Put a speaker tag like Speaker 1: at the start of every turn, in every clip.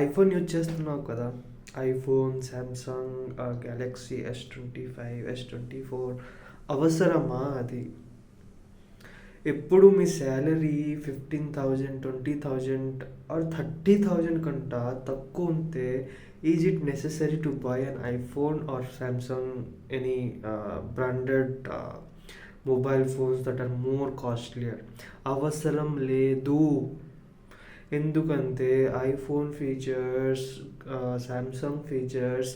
Speaker 1: IPhone use చేస్తున్నావు కదా. IPhone, Samsung, Galaxy S25, S24 అవసరమా అది? ఎప్పుడు మీ శాలరీ 15,000, 20,000 ఆర్ 30,000 కంట తక్కువ ఉంటే is it necessary to buy an iPhone or Samsung any branded mobile phones that are more costlier? అవసరం లేదు. ఎందుకంటే iPhone features, Samsung features,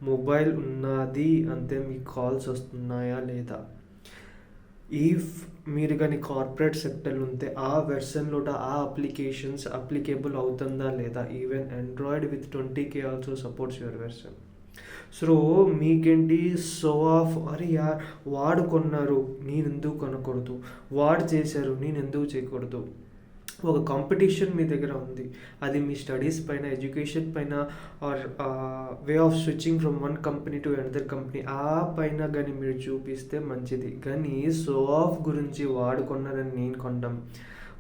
Speaker 1: mobile ఉన్నది అంతే మీకు కాల్స్ వస్తున్నాయా లేదా? ఇఫ్ మీరు కానీ కార్పొరేట్ సెక్టర్లో ఉంటే ఆ వెర్షన్లో ఆ అప్లికేషన్స్ అప్లికేబుల్ అవుతుందా లేదా? Even Android with 20K also supports your version. So మీకేంటి సో ఆఫ్, అరే యార్ వాడు కొన్నారు నేను ఎందుకు కొనకూడదు, వాడు చేశారు నేను ఎందుకు చేయకూడదు? ఒక కాంపిటీషన్ మీ దగ్గర ఉంది, అది మీ స్టడీస్ పైన, ఎడ్యుకేషన్ పైన, or way of switching from one company to another company ఆ పైన కానీ మీరు చూపిస్తే మంచిది. కానీ సో ఆఫ్ గురించి వాడు కొన్నారని నేను కొనడం,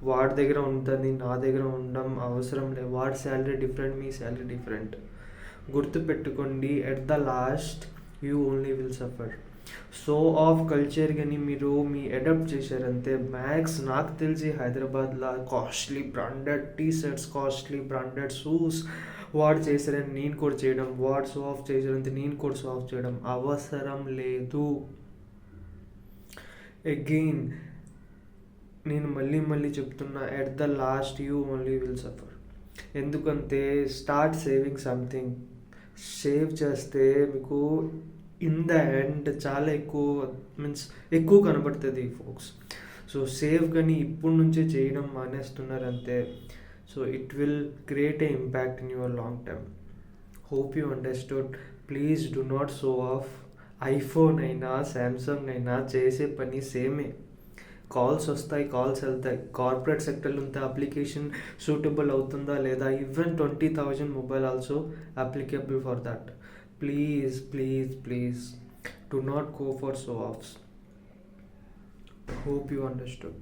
Speaker 1: వాడి దగ్గర ఉంటుంది నా దగ్గర ఉండడం అవసరం లేదు. వాడి శాలరీ డిఫరెంట్, మీ శాలరీ డిఫరెంట్. గుర్తుపెట్టుకోండి, at the last you only will suffer. So of culture కానీ మీరు అడాప్ట్ చేశారంటే మ్యాక్స్ నాకు తెలిసి హైదరాబాద్లో costly branded T shirts, costly branded shoes వాడు చేశారని నేను కూడా చేయడం, వాడు సో ఆఫ్ చేశారంటే నేను కూడా సో ఆఫ్ చేయడం అవసరం లేదు. అగైన్ నేను మళ్ళీ చెప్తున్నా, at the last you only will suffer. ఎందుకంటే స్టార్ట్ సేవింగ్ సంథింగ్. సేవ్ చేస్తే మీకు ఇన్ ద ఎండ్ చాలా ఎక్కువ కనబడుతుంది ఫోక్స్. సో సేవ్ కానీ ఇప్పటి నుంచే చేయడం మానేస్తున్నారంతే. So it will create a impact in your long term. Hope you understood. Please do not show off. IPhone అయినా సామ్సంగ్ అయినా చేసే పని సేమే. కాల్స్ వస్తాయి, కాల్స్ వెళ్తాయి. కార్పొరేట్ సెక్టర్లో ఉంటే అప్లికేషన్ సూటబుల్ అవుతుందా లేదా? Even 20,000 mobile also applicable for that. Please do not go for show offs. Hope you understood.